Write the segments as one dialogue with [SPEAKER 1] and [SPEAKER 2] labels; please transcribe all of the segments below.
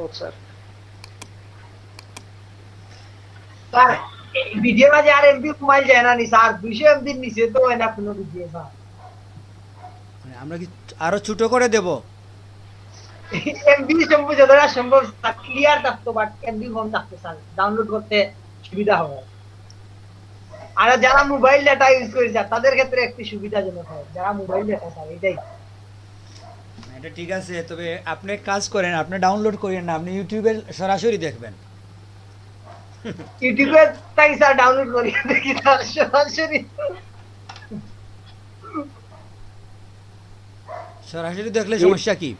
[SPEAKER 1] ও sir,
[SPEAKER 2] sir video মাঝে আর MB কমাইল যায় না নি স্যার, 200 এমবির নিচে তো হয় না কোনো ভিডিও স্যার।
[SPEAKER 3] মানে আমরা কি আরো ছোট করে দেব?
[SPEAKER 2] এমবি সম্ভব যতটা সম্ভব ক্লিয়ার থাকতো, বাট এমবি কম থাকতো স্যার, ডাউনলোড করতে সুবিধা হবে। আর যারা মোবাইল ডাটা ইউজ করে স্যার তাদের ক্ষেত্রে একটু সুবিধাজনক হয়, যারা মোবাইল ডাটা স্যার এটাই।
[SPEAKER 3] এটা ঠিক আছে, তবে আপনি কাজ করেন, আপনি ডাউনলোড করেন না, আপনি ইউটিউবে সরাসরি দেখবেন।
[SPEAKER 2] ইউটিউবে তাই স্যার ডাউনলোড করি দেখি স্যার সরাসরি।
[SPEAKER 3] সরাসরি দেখলে সমস্যা কি?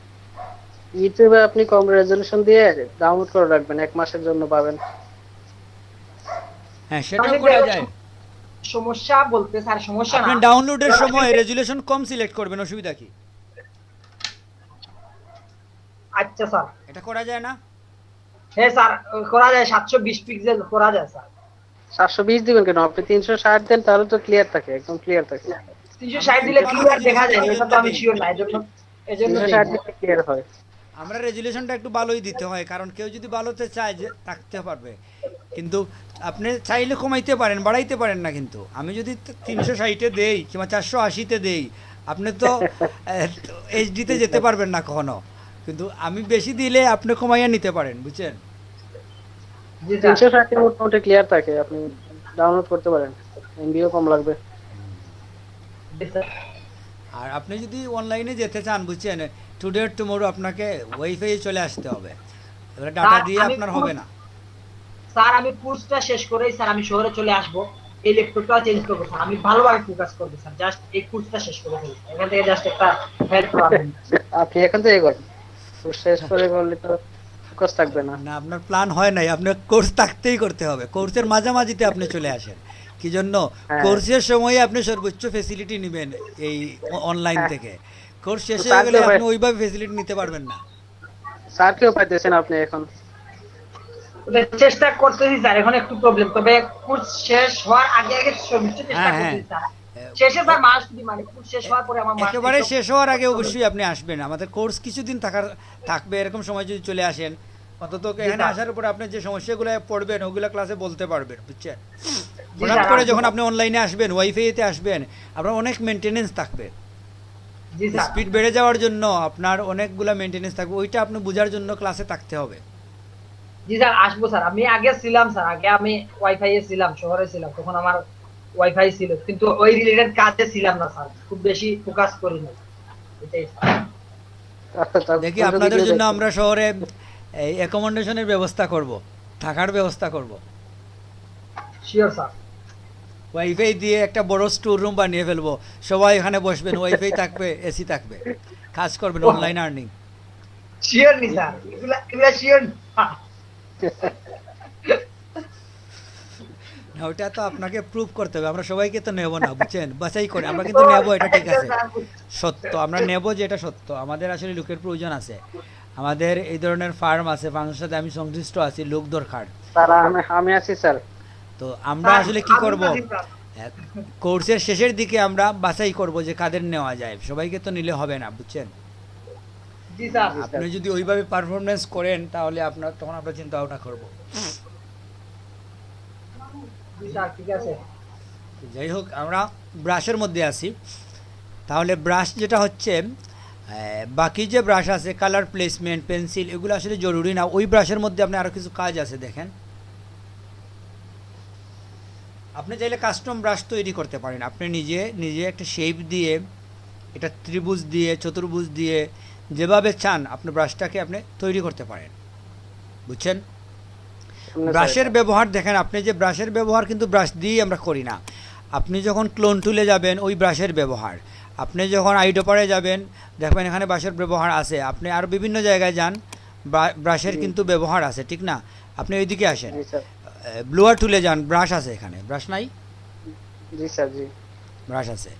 [SPEAKER 1] ইউটিউবে আপনি কম রেজলিউশন দিয়ে ডাউনলোড করে রাখবেন, 1 মাসের জন্য পাবেন।
[SPEAKER 3] হ্যাঁ, সেটাও
[SPEAKER 2] মানে
[SPEAKER 3] করা যায়।
[SPEAKER 2] সমস্যা বলতে স্যার সমস্যা
[SPEAKER 3] আপনি
[SPEAKER 2] না।
[SPEAKER 3] ডাউনলোডের সময় রেজুলেশন কম সিলেক্ট করবেন, অসুবিধা কি?
[SPEAKER 2] আচ্ছা স্যার।
[SPEAKER 3] এটা করা যায় না?
[SPEAKER 2] হ্যাঁ স্যার, করা যায়, 720 পিক্সেল করা যায় স্যার।
[SPEAKER 1] 720 দিবেন কেন? আপনি 360 দেন, তাহলে তো ক্লিয়ার থাকে, একদম ক্লিয়ার থাকে।
[SPEAKER 2] 360 দিলে
[SPEAKER 3] ভালো
[SPEAKER 2] ক্লিয়ার দেখা
[SPEAKER 3] রেজুলেশনটা
[SPEAKER 2] যায়,
[SPEAKER 3] এই
[SPEAKER 2] এটা
[SPEAKER 3] জন্য
[SPEAKER 2] তো আমি
[SPEAKER 3] দিই,
[SPEAKER 2] শিওর না, এজন্য দেই
[SPEAKER 1] 360
[SPEAKER 2] না।
[SPEAKER 1] দিলে ক্লিয়ার হয়।
[SPEAKER 3] আমরা রেজুলেশনটা একটু ভালোই দিতে হয়, কারণ কেউ যদি ভালোতে চায় যে থাকতে পারবে। কিন্তু আপনি চাইলে কমাইতে পারেন, বাড়াইতে পারেন না। কিন্তু আমি যদি 360-এ দেই কিংবা 480-তে দেই, আপনি তো এইচডিতে যেতে পারবেন না কখনো। কিন্তু আমি বেশি দিলে আপনি কমাইয়া নিতে পারেন, বুঝছেন?
[SPEAKER 2] জি স্যার।
[SPEAKER 1] 360 মোটামুটি ক্লিয়ার থাকে, আপনি ডাউনলোড করতে পারেন, এমবিও কম লাগবে।
[SPEAKER 2] জি স্যার।
[SPEAKER 3] আর আপনি যদি অনলাইনে যেতে চান, বুঝছেন, টুডে টুমোরো আপনাকে ওয়াইফাই চলে আসতে হবে। এবারে ডাটা
[SPEAKER 2] স্যার
[SPEAKER 3] দিয়ে
[SPEAKER 2] আমি
[SPEAKER 3] আপনার হবে না।
[SPEAKER 2] স্যার আমি কোর্সটা শেষ করেই স্যার আমি শহরে চলে আসবো, এই ল্যাপটপটা চেঞ্জ করবো স্যার, আমি ভালোভাবে ফোকাস করবো স্যার, জাস্ট এই কোর্সটা শেষ করে ফেলবো, এখান থেকে জাস্ট একটা হেল্প পাবেন।
[SPEAKER 1] আপনি এখন থেকে করেন, কোর্স শেষ করে করলে তো ফোকাস থাকবে না।
[SPEAKER 3] না, আপনার প্ল্যান হয় নাই, আপনার কোর্স থাকতেই করতে হবে। কোর্সের মাঝামাঝিতে আপনি চলে আসেন। কি জন্য?
[SPEAKER 1] হ্যাঁ
[SPEAKER 3] কোর্সের সময়ে আপনি সর্বোচ্চ ফেসিলিটি নেবেন এই অনলাইন
[SPEAKER 1] হ্যাঁ,
[SPEAKER 3] থেকে। কোর্স শেষ
[SPEAKER 1] তো
[SPEAKER 3] হয়ে গেলে
[SPEAKER 1] স্যারকেও
[SPEAKER 3] আপনি ওইভাবে ফেসিলিটি নিতে পারবেন না।
[SPEAKER 1] স্যারকেও পাইতেছেন আপনি এখন।
[SPEAKER 2] ওটা চেষ্টা করতেছি স্যার, এখন একটু প্রবলেম, তবে কোর্স শেষ হওয়ার আগে আগে সর্বোচ্চ চেষ্টা
[SPEAKER 3] হ্যাঁ, হ্যাঁ।
[SPEAKER 2] করতেছি স্যার। শেষে স্যার মাস্ট বি, মানে কোর্স শেষ হওয়ার পরে আমার মাস্ট
[SPEAKER 3] একেবারে শেষ হওয়ার আগে
[SPEAKER 2] একদম।
[SPEAKER 3] অবশ্যই আপনি আসবেন। আমাদের কোর্স কিছুদিন থাকবে, এরকম সময় যদি চলে আসেন, অন্তত
[SPEAKER 2] জি
[SPEAKER 3] এখানে
[SPEAKER 2] স্যার।
[SPEAKER 3] আসার পর আপনি যে সমস্যাগুলো পড়বেন ওগুলো ক্লাসে বলতে পারবেন, বুঝছেন?
[SPEAKER 2] জি
[SPEAKER 3] হঠাৎ
[SPEAKER 2] স্যার।
[SPEAKER 3] করে যখন আপনি অনলাইনে আসবেন, ওয়াইফাইতে আসবেন, আপনার অনেক মেনটেনেন্স থাকবে।
[SPEAKER 2] জি স্যার।
[SPEAKER 3] স্পিড বেড়ে যাওয়ার জন্য আপনার অনেকগুলো মেনটেনেন্স থাকবে, ওইটা আপনি বোঝার জন্য ক্লাসে থাকতে হবে।
[SPEAKER 2] জি স্যার আসবো স্যার, আমি আগে ছিলাম স্যার, আগে আমি ওয়াইফাই এ ছিলাম, শহরে ছিলাম, তখন আমার ওয়াইফাই ছিল, কিন্তু ওই রিলেটেড কাজে ছিলাম না স্যার, খুব বেশি ফোকাস করি না, এটাই স্যার।
[SPEAKER 3] দেখি
[SPEAKER 1] তারপর যদি
[SPEAKER 3] আপনাদের
[SPEAKER 1] কেউ
[SPEAKER 3] জন্য
[SPEAKER 1] দেখে।
[SPEAKER 3] আমরা শহরে এই অ্যাকোমোডেশনের ব্যবস্থা করব, থাকার ব্যবস্থা করব।
[SPEAKER 2] Sure sir.
[SPEAKER 3] ওয়াইফাই দিয়ে একটা বড় স্টোর রুম বানিয়ে ফেলবো, সবাই এখানে বসবেন, ওয়াইফাই থাকবে, এসি থাকবে, কাজ করবেন, অনলাইন আর্নিং।
[SPEAKER 2] শিওর নি স্যার, এগুলা শিওর না।
[SPEAKER 3] না, ওটা তো আপনাকে প্রুভ করতে হবে, আমরা সবাইকে তো নেব না, বুঝছেন? বাছাই করে আমরা কিন্তু নেব, এটা ঠিক আছে, সত্য, আমরা নেব যে এটা সত্য। আমাদের আসলে লোকের প্রয়োজন আছে, আমাদের এই ধরনের ফার্ম আছে, ফার্মের সাথে আমি সংশ্লিষ্ট আছি, লোক দরকার।
[SPEAKER 1] স্যার আমি আমি আছি স্যার।
[SPEAKER 3] তো আমরা
[SPEAKER 2] স্যার,
[SPEAKER 3] আসলে কি
[SPEAKER 2] আমি
[SPEAKER 3] করব,
[SPEAKER 2] আছি স্যার।
[SPEAKER 3] কোর্সের শেষের দিকে আমরা বাছাই করব যে কাদের নেওয়া যায়, সবাইকে তো নিলে হবে না, বুঝছেন?
[SPEAKER 2] জি স্যার।
[SPEAKER 1] জি স্যার।
[SPEAKER 3] আপনি যদি ওইভাবে পারফরমেন্স করেন তাহলে আপনার তখন আমরা চিন্তা ভাবনা করব।
[SPEAKER 2] জি স্যার ঠিক আছে।
[SPEAKER 3] যাই হোক, আমরা ব্রাশের মধ্যে আছি। তাহলে ব্রাশ যেটা হচ্ছে, বাকি যে ব্রাশ আছে, কালার প্লেসমেন্ট, পেন্সিল, এগুলো আসলে জরুরি না। ওই ব্রাশের মধ্যে আপনি আরও কিছু কাজ আছে, দেখেন। আপনি চাইলে কাস্টম ব্রাশ তৈরি করতে পারেন, আপনি নিজে নিজে একটা শেপ দিয়ে, এটা ত্রিভুজ দিয়ে, চতুর্ভুজ দিয়ে, যেভাবে চান আপনি ব্রাশটাকে আপনি তৈরি করতে পারেন, বুঝছেন?
[SPEAKER 1] সামনে স্যার
[SPEAKER 3] ব্রাশের
[SPEAKER 1] এটা।
[SPEAKER 3] ব্যবহার দেখেন, আপনি যে ব্রাশের ব্যবহার কিন্তু ব্রাশ দিয়েই আমরা করি না। আপনি যখন ক্লোন টুলে যাবেন, ওই ব্রাশের ব্যবহার। আপনি যখন আইডোপারে যাবেন, দেখবেন এখানে ব্রাশের ব্যবহার আছে। আপনি আরও বিভিন্ন জায়গায় যান, ব্রাশের
[SPEAKER 1] জি
[SPEAKER 3] কিন্তু ব্যবহার আছে, ঠিক না? আপনি ওইদিকে আসেন,
[SPEAKER 1] জি স্যার।
[SPEAKER 3] ব্লুয়ার টুলে যান, ব্রাশ আছে এখানে, ব্রাশ নাই?
[SPEAKER 1] জি স্যার। জি
[SPEAKER 3] ব্রাশ আছে।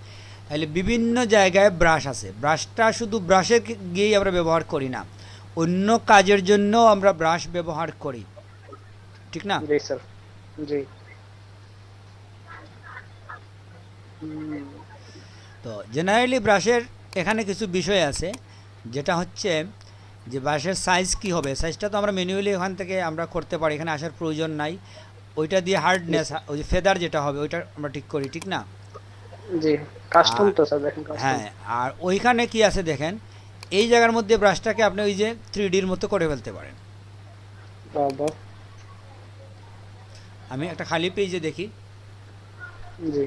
[SPEAKER 3] তাহলে বিভিন্ন জায়গায় ব্রাশ আছে। ব্রাশটা শুধু ব্রাশে গিয়েই আমরা ব্যবহার করি না, অন্য কাজের জন্য আমরা ব্রাশ ব্যবহার করি, ঠিক না?
[SPEAKER 1] জি স্যার। জি। হুম,
[SPEAKER 3] তো জেনারেলি ব্রাশের এখানে কিছু বিষয় আছে, যেটা হচ্ছে যে ব্রাশের সাইজ কি হবে, সাইজটা তো আমরা ম্যানুয়ালি ওখান থেকে আমরা করতে পারি, এখানে আসার প্রয়োজন নাই। ওইটা দিয়ে হার্ডনেস, ওই যে ফেদার যেটা হবে ওইটা আমরা ঠিক করি, ঠিক না?
[SPEAKER 1] জি, কাস্টম
[SPEAKER 3] আর
[SPEAKER 1] তো স্যার, দেখেন কাস্টম।
[SPEAKER 3] হ্যাঁ, আর ওইখানে কি আছে দেখেন, এই জায়গার মধ্যে ব্রাশটাকে আপনি ওই যে 3Dর মতো করে ফেলতে পারেন।
[SPEAKER 1] বাবা।
[SPEAKER 3] আমি একটা খালি পেজে দেখি।
[SPEAKER 1] জি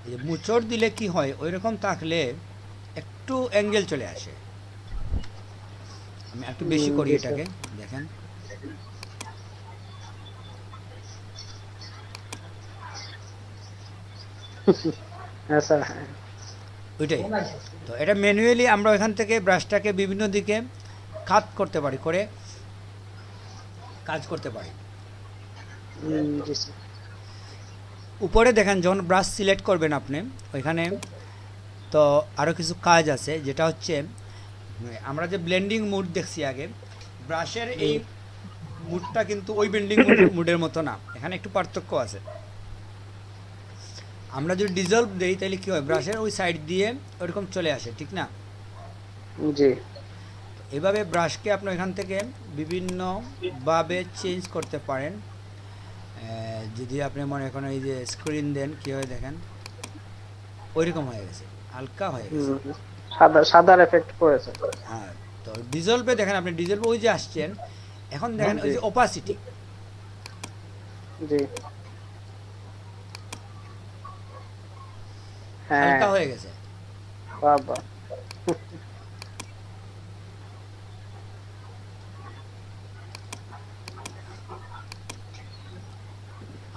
[SPEAKER 3] এই যে মুচড় দিলে কি হয়, ওই রকম থাকলে একটু অ্যাঙ্গেল চলে আসে। আমি একটু বেশি করি
[SPEAKER 1] জি স্যার।
[SPEAKER 3] এটাকে, দেখেন।
[SPEAKER 1] হ্যাঁ স্যার, হ্যাঁ।
[SPEAKER 3] ওইটাই। তো এটা ম্যানুয়ালি আমরা এখান থেকে ব্রাশটাকে বিভিন্ন দিকে কাট করতে পারি, করে কাজ করতে পারি।
[SPEAKER 1] জি স্যার।
[SPEAKER 3] উপরে দেখেন যখন ব্রাশ সিলেক্ট করবেন আপনি ওইখানে, তো আরও কিছু কাজ আছে, যেটা হচ্ছে আমরা যে ব্লেন্ডিং মুড দেখছি আগে, ব্রাশের এই মুডটা কিন্তু ওই ব্লেন্ডিং মুডের মতো না, এখানে একটু পার্থক্য আছে। আমরা যদি ডিজলভ দেই তাহলে কি হয়, ব্রাশের ওই সাইড দিয়ে ওইরকম চলে আসে, ঠিক না?
[SPEAKER 1] জি
[SPEAKER 3] এভাবে ব্রাশকে আপনি এখান থেকে বিভিন্নভাবে চেঞ্জ করতে পারেন। যদি আপনি মনে করেন এই যে স্ক্রিন দেন, কী হয় দেখেন, ওইরকম হয়ে গেছে, হালকা হয়ে গেছে।
[SPEAKER 1] সাদা সাদার এফেক্ট পড়েছে।
[SPEAKER 3] হ্যাঁ, তো ডিজলভে দেখেন, আপনি ডিজলভ ওই যে আসছেন, এখন দেখেন ওই যে ওপাসিটি
[SPEAKER 1] জি হ্যাঁ
[SPEAKER 3] হালকা হয়ে গেছে।
[SPEAKER 1] বাবা।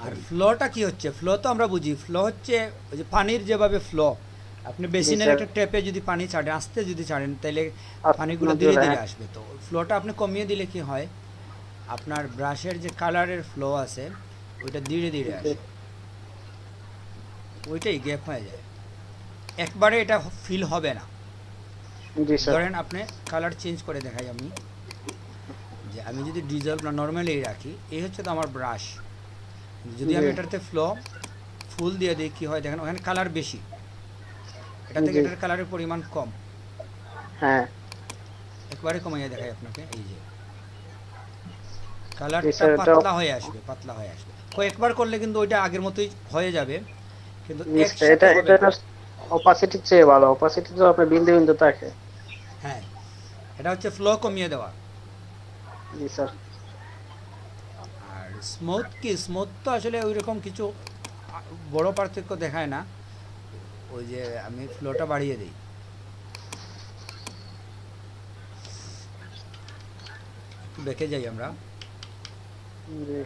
[SPEAKER 3] আর ফ্লোটা কি হচ্ছে, ফ্লো তো আমরা বুঝি, ফ্লো হচ্ছে ওই যে পানির যেভাবে ফ্লো, আপনি বেসিনের
[SPEAKER 1] স্যার।
[SPEAKER 3] একটা ট্যাপে যদি পানি ছাড়েন, আস্তে যদি ছাড়েন তাহলে
[SPEAKER 1] আস্তে
[SPEAKER 3] পানিগুলো
[SPEAKER 1] নজরে,
[SPEAKER 3] ধীরে ধীরে
[SPEAKER 1] হ্যাঁ।
[SPEAKER 3] আসবে। তো ফ্লোটা আপনি কমিয়ে দিলে কি হয়, আপনার ব্রাশের যে কালারের ফ্লো আছে ওইটা ধীরে ধীরে আসে, ওইটাই গ্যাপ হয়ে যায়, একবারে এটা ফিল হবে না।
[SPEAKER 1] জি স্যার।
[SPEAKER 3] ধরেন আপনি কালার চেঞ্জ করে দেখাই আমি, যে আমি যদি ডিজলভ না নর্মালি রাখি, এই হচ্ছে তো আমার ব্রাশ, যদি আমি
[SPEAKER 1] জি।
[SPEAKER 3] এটাতে ফ্লো ফুল দিয়ে দিই কি হয় দেখেন, ওখানে কালার বেশি, এটা থেকে
[SPEAKER 1] জি।
[SPEAKER 3] এটার কালারের পরিমাণ কম।
[SPEAKER 1] হ্যাঁ
[SPEAKER 3] একবারে কমাইয়া দেখাই আপনাকে, এই যে
[SPEAKER 1] জি
[SPEAKER 3] কালারটা
[SPEAKER 1] স্যার, এটা
[SPEAKER 3] পাতলা হয়ে আসবে, পাতলা হয়ে আসবে। কয়েকবার করলে কিন্তু ওইটা আগের মতোই হয়ে যাবে, কিন্তু একসাথে
[SPEAKER 1] এটা
[SPEAKER 3] হবে
[SPEAKER 1] এটা
[SPEAKER 3] না।
[SPEAKER 1] অপাসিটির চেয়ে ভালো, অপাসিটি তো আপনার বিন্দু বিন্দু থাকে।
[SPEAKER 3] হ্যাঁ, এটা হচ্ছে ফ্লো কমিয়ে দেওয়া।
[SPEAKER 1] জি স্যার।
[SPEAKER 3] আর স্মুথ কি, স্মুথ তো আসলে ওই রকম কিছু বড় পার্থক্য দেখায় না, ওই যে আমি ফ্লোটা বাড়িয়ে দিই, একটু দেখে যাই আমরা,
[SPEAKER 1] জি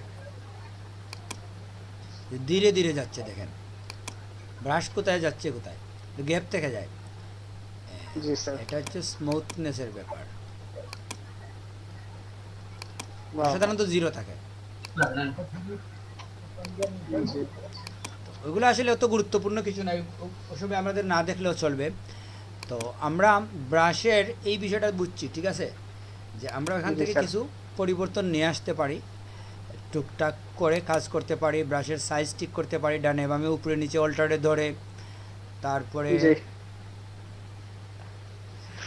[SPEAKER 3] যে ধীরে ধীরে যাচ্ছে দেখেন, ব্রাশ কোথায় যাচ্ছে কোথায়, গ্যাপ থেকে যায়।
[SPEAKER 1] জি স্যার।
[SPEAKER 3] এটা হচ্ছে স্মুথনেসের ব্যাপার,
[SPEAKER 1] বাহ।
[SPEAKER 3] সাধারণত জিরো থাকে।
[SPEAKER 1] জি
[SPEAKER 3] তো ওইগুলো আসলে অত গুরুত্বপূর্ণ কিছু নাই, ওসবে আমাদের না দেখলেও চলবে। তো আমরা ব্রাশের এই বিষয়টা বুঝছি, ঠিক আছে, যে আমরা এখান
[SPEAKER 1] জি
[SPEAKER 3] থেকে
[SPEAKER 1] স্যার।
[SPEAKER 3] কিছু পরিবর্তন নিয়ে আসতে পারি, টুকটাক করে কাজ করতে পারি, ব্রাশের সাইজ ঠিক করতে পারি, ডানে বামে উপরে নিচে অল্টারে ধরে, তারপরে
[SPEAKER 1] জি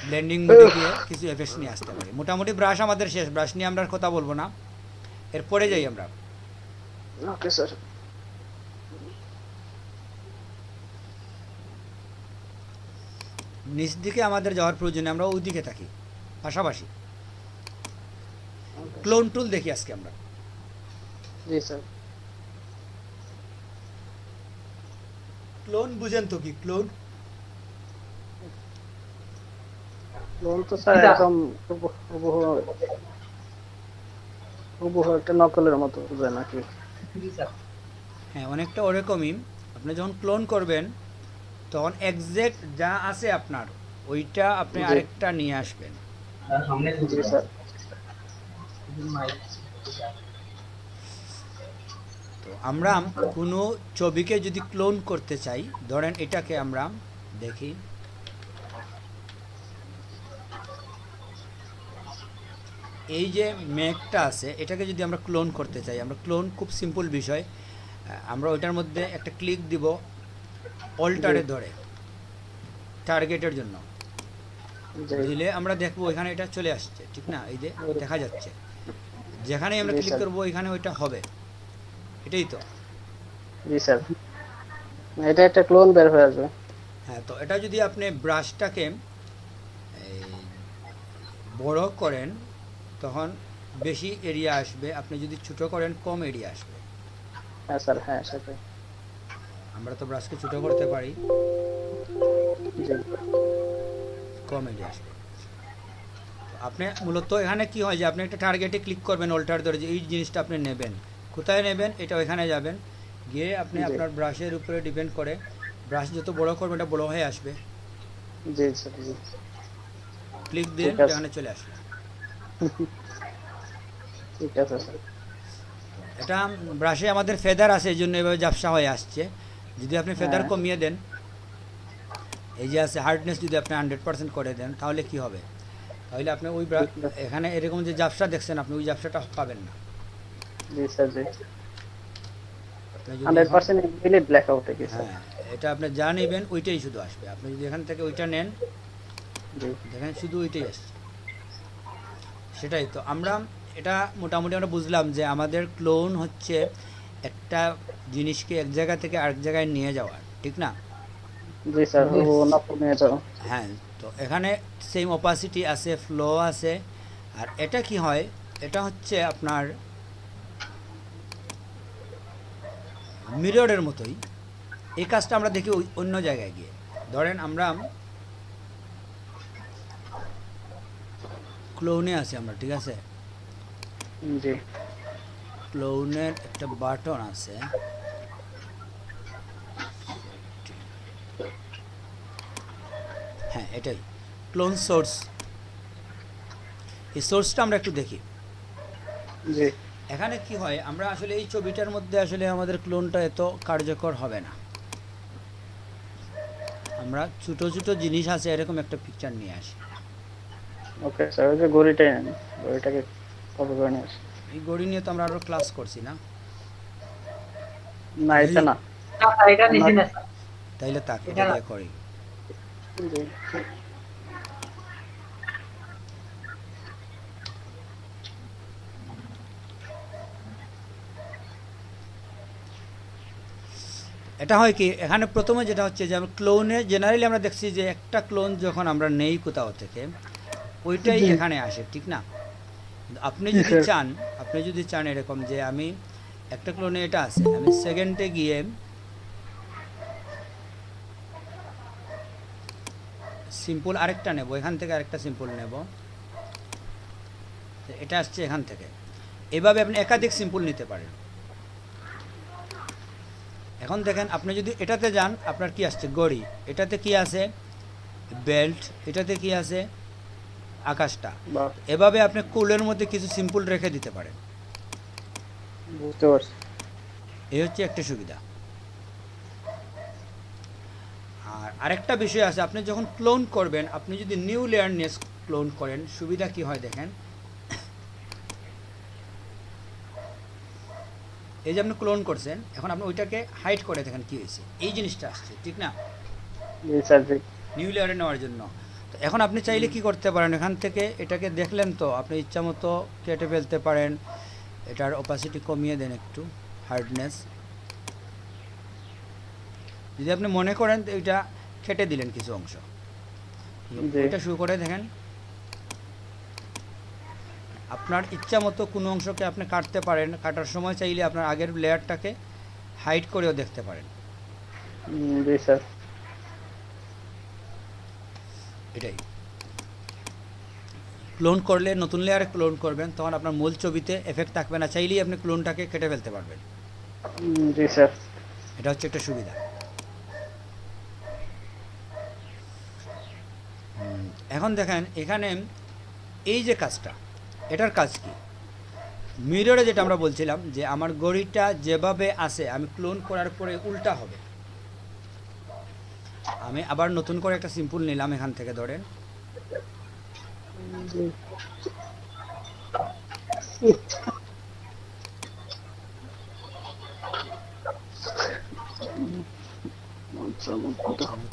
[SPEAKER 3] ব্লেন্ডিং মোডে গিয়ে কিছু এফেক্টস নিয়ে আসতে পারি। মোটামুটি ব্রাশ আমাদের শেষ, ব্রাশ নিয়ে আমরা আর কথা বলবো না, এরপরে যাই আমরা।
[SPEAKER 1] Okay sir.
[SPEAKER 3] নিচ দিকে আমাদের যাওয়ার প্রয়োজনে আমরা ওই দিকে থাকি, পাশাপাশি ক্লোন টুল দেখি আজকে আমরা।
[SPEAKER 1] জি স্যার।
[SPEAKER 3] ক্লোন বুঝেন তো কি ক্লোন?
[SPEAKER 1] লোন তো স্যার
[SPEAKER 2] এটা-
[SPEAKER 1] একদম হুবহু হুবহু একটা নকলের মতো বুঝায় নাকি?
[SPEAKER 2] জি স্যার।
[SPEAKER 3] হ্যাঁ, অনেকটা ওরকমই। আপনি যখন ক্লোন করবেন তখন এক্সাক্ট যা আছে আপনার ওইটা আপনি
[SPEAKER 1] জি।
[SPEAKER 3] আরেকটা নিয়ে আসবেন।
[SPEAKER 1] জি স্যার।
[SPEAKER 3] তো আমরা কোনো ছবিকে যদি ক্লোন করতে চাই, ধরেন এটাকে আমরা দেখি, এই যে মেঘটা আছে এটাকে যদি আমরা ক্লোন করতে চাই, আমরা ক্লোন খুব সিম্পল বিষয়। আমরা ওইটার মধ্যে একটা ক্লিক দিব অল্টারে ধরে টার্গেটের জন্য
[SPEAKER 1] জি
[SPEAKER 3] দিলে আমরা দেখবো এখানে এটা চলে আসছে, ঠিক না? এই যে দেখা যাচ্ছে, যেখানে আমরা
[SPEAKER 1] জি
[SPEAKER 3] ক্লিক
[SPEAKER 1] স্যার।
[SPEAKER 3] করবো এখানে ওইটা হবে, এটাই তো।
[SPEAKER 1] জি স্যার, এটা একটা ক্লোন বের হয়ে আসবে।
[SPEAKER 3] হ্যাঁ, তো এটা যদি আপনি ব্রাশটাকে এই বড় করেন তখন বেশি এরিয়া আসবে, আপনি যদি ছোটো করেন কম এরিয়া আসবে।
[SPEAKER 1] হ্যাঁ স্যার, হ্যাঁ সেটাই।
[SPEAKER 3] আমরা তো ব্রাশকে ছোটো করতে পারি,
[SPEAKER 1] জি
[SPEAKER 3] কম এরিয়া আসবে। তো আপনি মূলত এখানে কি হয় যে আপনি একটা টার্গেটে ক্লিক করবেন অল্টার ধরে, যে এই জিনিসটা আপনি নেবেন, কোথায় নেবেন এটা ওইখানে যাবেন, গিয়ে আপনি
[SPEAKER 1] জি
[SPEAKER 3] আপনার ব্রাশের উপরে ডিপেন্ড করে ব্রাশ যত বড় করবেন এটা বড় হয়ে আসবে,
[SPEAKER 1] জি স্যার। জি
[SPEAKER 3] ক্লিক দিলেন
[SPEAKER 1] ঠিক আছে,
[SPEAKER 3] এখানে চলে আসবে।
[SPEAKER 1] ঠিক আছে স্যার।
[SPEAKER 3] এটা ব্রাশে আমাদের ফেদার আছে এই জন্য এভাবে ঝাপসা হয়ে আসছে। যদি আপনি ফেদার
[SPEAKER 1] হ্যাঁ
[SPEAKER 3] কমিয়ে দেন, এই যে আছে হার্ডনেস যদি আপনি 100% করে দেন তাহলে কি হবে, তাহলে আপনি ওই
[SPEAKER 1] ঠিক আছে।
[SPEAKER 3] এখানে এরকম যে ঝাপসা দেখছেন আপনি ওই ঝাপসাটা পাবেন না।
[SPEAKER 1] জি স্যার। জি
[SPEAKER 3] আপনি যদি এখন
[SPEAKER 1] 100% মিলে ব্ল্যাক আউট হয়ে গেছে।
[SPEAKER 3] হ্যাঁ, এটা আপনি যা নেবেন ওইটাই শুধু আসবে। আপনি যদি এখান থেকে ওইটা নেন,
[SPEAKER 1] জি
[SPEAKER 3] দেখেন শুধু ওইটাই আসছে। সেটাই তো, আমরা এটা মোটামুটি আমরা বুঝলাম যে আমাদের ক্লোন হচ্ছে একটা জিনিসকে এক জায়গা থেকে আরেক জায়গায় নিয়ে যাওয়া, ঠিক না?
[SPEAKER 1] জি স্যার, ও না নিয়ে যাও।
[SPEAKER 3] হ্যাঁ, তো এখানে সেম অপাসিটি আছে, ফ্লো আছে। আর এটা কি হয়, এটা হচ্ছে আপনার মিররের মতোই। এই কাজটা আমরা দেখি অন্য জায়গায় গিয়ে। ধরেন আমরা ক্লোনে আছি আমরা, ঠিক আছে?
[SPEAKER 1] জি
[SPEAKER 3] ক্লোনের একটা বাটন আছে, হ্যাঁ এটাই ক্লোন সোর্স। এই সোর্সটা আমরা একটু দেখি।
[SPEAKER 1] জি
[SPEAKER 3] এখানে কি হয়, আমরা আসলে এই ছবিটার মধ্যে আসলে আমাদের ক্লোনটা এত কার্যকর হবে না। আমরা ছোটো ছোটো জিনিস আছে এরকম একটা পিকচার নিয়ে আসি।
[SPEAKER 1] ওকে স্যার, ওই যে ঘড়িটাই নেন, ঘড়িটাকে কপি করে নিয়ে আসি।
[SPEAKER 3] এই গড়ি নিয়ে তো আমরা আরও ক্লাস করছি না?
[SPEAKER 1] না এটা না।
[SPEAKER 2] এটা নিছি না স্যার।
[SPEAKER 3] তাইলে তাক
[SPEAKER 2] এটা
[SPEAKER 3] এটা
[SPEAKER 2] না।
[SPEAKER 3] দিয়ে করি।
[SPEAKER 1] জি
[SPEAKER 3] এটা হয় কি, এখানে প্রথমে যেটা হচ্ছে যে আমরা ক্লোনে জেনারেলি আমরা দেখছি যে একটা ক্লোন যখন আমরা নেই কোথাও থেকে ওইটাই
[SPEAKER 1] জি
[SPEAKER 3] এখানে আসে, ঠিক না? কিন্তু আপনি
[SPEAKER 1] জি
[SPEAKER 3] যদি
[SPEAKER 1] স্যার।
[SPEAKER 3] চান, আপনি যদি চান এরকম যে আমি একটা ক্লোনে এটা আছে, আমি সেকেন্ডে গিয়ে সিম্পল আরেকটা নেব, এখান থেকে আরেকটা সিম্পল নেব, তো এটা আসছে এখান থেকে। এভাবে আপনি একাধিক সিম্পল নিতে পারেন। এখন দেখেন আপনি যদি এটাতে যান আপনার কি আসছে, ঘড়ি, এটাতে কি আছে, বেল্ট, এটাতে কি আছে, আকাশটা।
[SPEAKER 1] বাহ,
[SPEAKER 3] এভাবে আপনি কুলের মধ্যে কিছু সিম্পল রেখে দিতে পারেন।
[SPEAKER 1] বুঝতে পারছি।
[SPEAKER 3] এই হচ্ছে একটা সুবিধা। আর আরেকটা বিষয় আছে, আপনি যখন ক্লোন করবেন, আপনি যদি নিউ লেয়ার নিয়ে ক্লোন করেন সুবিধা কি হয় দেখেন। এই যে আপনি ক্লোন করছেন, এখন আপনি ওইটাকে হাইড করে দেখেন কি হয়েছে, এই জিনিসটা আসছে, ঠিক না?
[SPEAKER 1] জি স্যার। জি
[SPEAKER 3] নিউ লেয়ারে নেওয়ার জন্য। তো এখন আপনি চাইলে কি করতে পারেন, এখান থেকে এটাকে দেখলেন তো আপনি ইচ্ছা মতো কেটে ফেলতে পারেন। এটার অপাসিটি কমিয়ে দেন একটু, হার্ডনেস। যদি আপনি মনে করেন এটা কেটে দিলেন কিছু অংশ,
[SPEAKER 1] জি
[SPEAKER 3] ওইটা শুরু করে দেখেন। আপনার ইচ্ছা মতো কোনো অংশকে আপনি কাটতে পারেন, কাটার সময় চাইলে আপনার আগের লেয়ারটাকে হাইড করেও দেখতে পারেন।
[SPEAKER 1] জি স্যার।
[SPEAKER 3] এটাই ক্লোন করলে, নতুন লেয়ারে ক্লোন করবেন তখন আপনার মূল ছবিতে এফেক্ট থাকবে না, চাইলেই আপনি ক্লোনটাকে কেটে ফেলতে পারবেন।
[SPEAKER 1] জি স্যার।
[SPEAKER 3] এটা হচ্ছে একটা সুবিধা। এখন দেখেন এখানে এই যে কাজটা, এটার কাজ কি, মিররে যেটা আমরা বলছিলাম যে আমার ঘড়িটা যেভাবে আছে আমি ক্লোন করার পরে উল্টা হবে। আমি আবার নতুন করে একটা সিম্পল নিলাম এখান থেকে, ধরেন
[SPEAKER 1] জি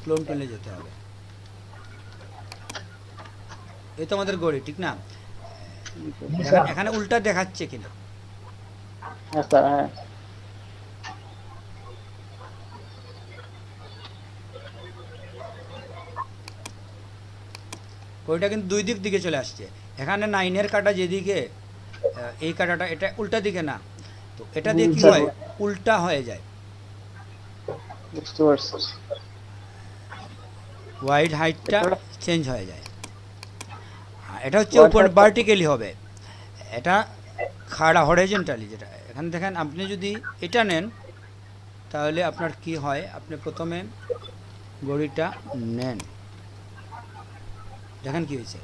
[SPEAKER 3] ক্লোন টুলে যেতে হবে। এই তো আমাদের গড়ি, ঠিক না? এখানে উল্টা দেখাচ্ছে কিনা?
[SPEAKER 1] হ্যাঁ স্যার, হ্যাঁ।
[SPEAKER 3] গড়িটা কিন্তু দুই দিক দিকে চলে আসছে। এখানে 9-এর কাটা যেদিকে, এই কাটাটা এটা উল্টা দিকে না, তো এটা দিয়ে কি হয়, উল্টা হয়ে যায়,
[SPEAKER 1] বুঝতে পারছি।
[SPEAKER 3] ওয়াইড হাইটটা চেঞ্জ হয়ে যায়। এটা হচ্ছে
[SPEAKER 1] Wide
[SPEAKER 3] উপর
[SPEAKER 1] height-
[SPEAKER 3] ভার্টিক্যালি হবে, এটা খাড়া হরিজন্টালি। যেটা এখানে দেখেন, আপনি যদি এটা নেন তাহলে আপনার কি হয়, আপনি প্রথমে গড়িটা নেন, দেখেন কি হয়েছে,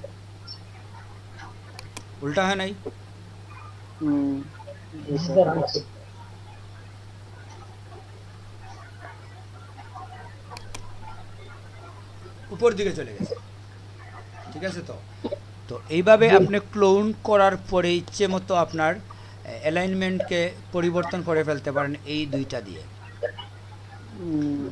[SPEAKER 3] উল্টা হয় নাই।
[SPEAKER 1] হুম, জি স্যার।
[SPEAKER 3] উপর দিকে চলে গেছে, ঠিক আছে? তো তো এইভাবে আপনি ক্লোন করার পরে ইচ্ছে মতো আপনার অ্যালাইনমেন্টকে পরিবর্তন করে ফেলতে পারেন এই দুইটা দিয়ে।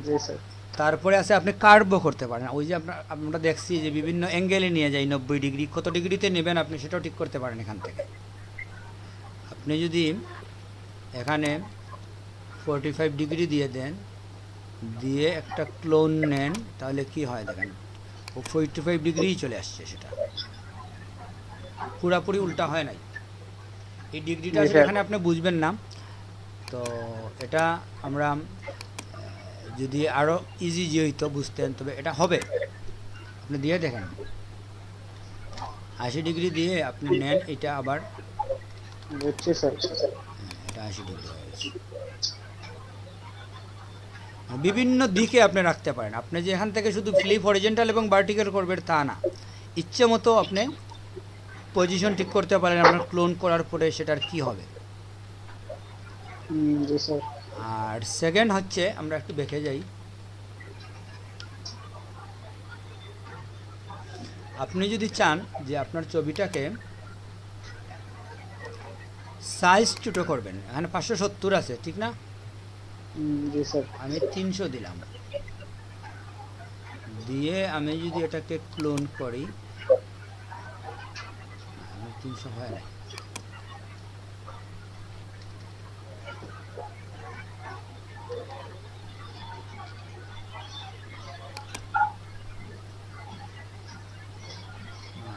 [SPEAKER 1] জি স্যার।
[SPEAKER 3] তারপরে আছে আপনি কার্ভও করতে পারেন। ওই যে আমরা দেখছি যে বিভিন্ন অ্যাঙ্গেলে নিয়ে যায়, 90 ডিগ্রি, কত ডিগ্রিতে নেবেন আপনি সেটাও ঠিক করতে পারেন এখান থেকে। আপনি যদি এখানে 45 ডিগ্রি দিয়ে দেন, দিয়ে একটা ক্লোন নেন, তাহলে কি হয় দেখেন, ও 45 ডিগ্রিই চলে আসছে, সেটা পুরাপুরি উল্টা হয় নাই। এই ডিগ্রিটা আসলে এখানে আপনি বুঝবেন না, তো এটা আমরা যদি আরও ইজি যে হইতো বুঝতেন, তবে এটা হবে। আপনি দিয়ে দেখেন, 80 ডিগ্রি দিয়ে আপনি নেন, এটা আবার
[SPEAKER 1] বুঝছি স্যার।
[SPEAKER 3] এটা 80 ডিগ্রি হয়ে গেছে। বিভিন্ন দিকে আপনি রাখতে পারেন। আপনি যে এখান থেকে শুধু ফ্লিপ হরিজন্টাল এবং ভার্টিক্যাল করবেন তা না, ইচ্ছে মতো আপনি পজিশন ঠিক করতে পারেন আপনার ক্লোন করার পরে সেটার কি হবে।
[SPEAKER 1] জি স্যার।
[SPEAKER 3] আর সেকেন্ড হচ্ছে, আমরা একটু দেখে যাই, আপনি যদি চান যে আপনার ছবিটাকে সাইজ ছোটো করবেন, এখানে 570 আছে, ঠিক না?
[SPEAKER 1] জি স্যার।
[SPEAKER 3] আমি 300 দিলাম, দিয়ে আমি যদি এটাকে ক্লোন করি, আমি 300 হয় না,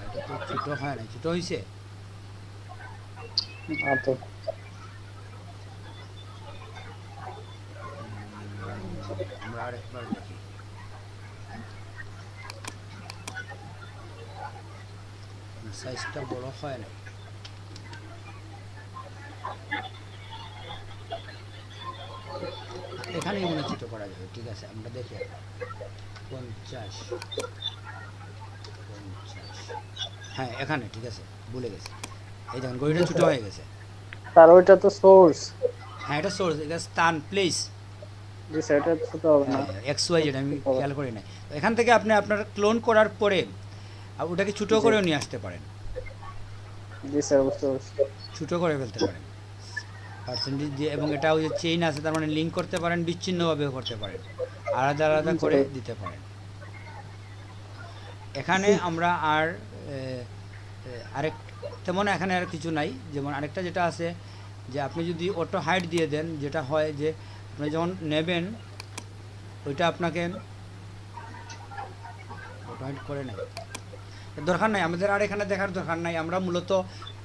[SPEAKER 3] এটা তো ছোটো হয় না, ছোটো হয়েছে।
[SPEAKER 1] আচ্ছা।
[SPEAKER 3] আমরা আরেকবার দেখি, সাইজটা বড় হয় না। এখানেই মনে ছোটো করা যাবে, ঠিক আছে? আমরা দেখি 50, হ্যাঁ এখানে ঠিক আছে, ভুলে গেছি। এই দেখুন গড়িটা ছোটো হয়ে গেছে।
[SPEAKER 1] স্যার ওইটা তো সোর্স।
[SPEAKER 3] হ্যাঁ এটা সোর্স, এটা স্থান, প্লেস।
[SPEAKER 1] জি স্যার, এটা ছোট হবে না।
[SPEAKER 3] এক্স ওয়াই, যেটা আমি খেয়াল করি নাই। এখান থেকে আপনি আপনার ক্লোন করার পরে ওটাকে ছোটো করেও নিয়ে আসতে পারেন,
[SPEAKER 1] জি স্যার, বুঝতে পারছি।
[SPEAKER 3] ছোটো করে ফেলতে পারেন পার্সেন্টেজ দিয়ে, এবং এটা ওই যে চেইন আছে তার মানে লিঙ্ক করতে পারেন, বিচ্ছিন্নভাবেও করতে পারেন, আলাদা আলাদা করে দিতে পারেন। এখানে আমরা আর আরেক তেমন এখানে আর কিছু নাই। যেমন আরেকটা যেটা আছে, যে আপনি যদি অটো হাইট দিয়ে দেন, যেটা হয় যে আপনি যখন নেবেন ওইটা আপনাকে অটো হাইট করে নেয়, দরকার নাই আমাদের আর এখানে দেখার দরকার নাই। আমরা মূলত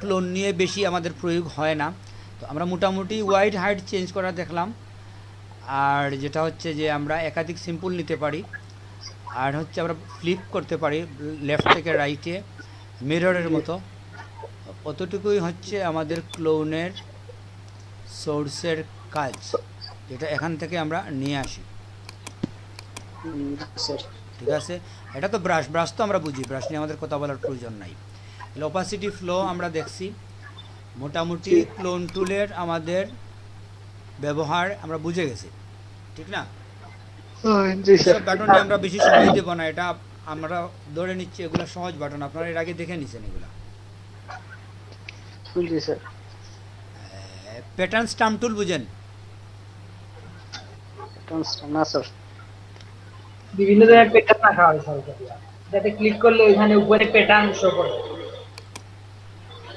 [SPEAKER 3] ক্লোন নিয়ে বেশি আমাদের প্রয়োগ হয় না, তো আমরা মোটামুটি ওয়াইড হাইট চেঞ্জ করা দেখলাম। আর যেটা হচ্ছে যে আমরা একাধিক সিম্পল নিতে পারি, আর হচ্ছে আমরা ফ্লিপ করতে পারি লেফট থেকে রাইটে মিররের মতো। অতটুকুই হচ্ছে আমাদের ক্লোনের সোর্সের কাজ, যেটা এখান থেকে আমরা নিয়ে আসি,
[SPEAKER 1] স্যার।
[SPEAKER 3] ঠিক আছে? এটা তো ব্রাশ তো আমরা বুঝি, ব্রাশ নিয়ে আমাদের কথা বলার প্রয়োজন নাই। অপাসিটি ফ্লো আমরা দেখছি, মোটামুটি ক্লোন টুলের আমাদের ব্যবহার আমরা বুঝে গেছি, ঠিক না?
[SPEAKER 1] জি স্যার।
[SPEAKER 3] সব বাটনে আমরা বেশি সময় দেব না, এটা আমরা ধরে নিচ্ছি এগুলো সহজ বাটন, আপনারা এর আগে দেখে নিছেন এগুলা।
[SPEAKER 1] জি স্যার।
[SPEAKER 3] প্যাটার্ন স্টাম্প টুল বুঝেন?
[SPEAKER 1] না স্যার।
[SPEAKER 2] বিভিন্ন ধরনের প্যাটার্ন রাখা হয় স্যার ওটাতে। যাতে ক্লিক করলে ওইখানে উপরে প্যাটার্ন শো করে।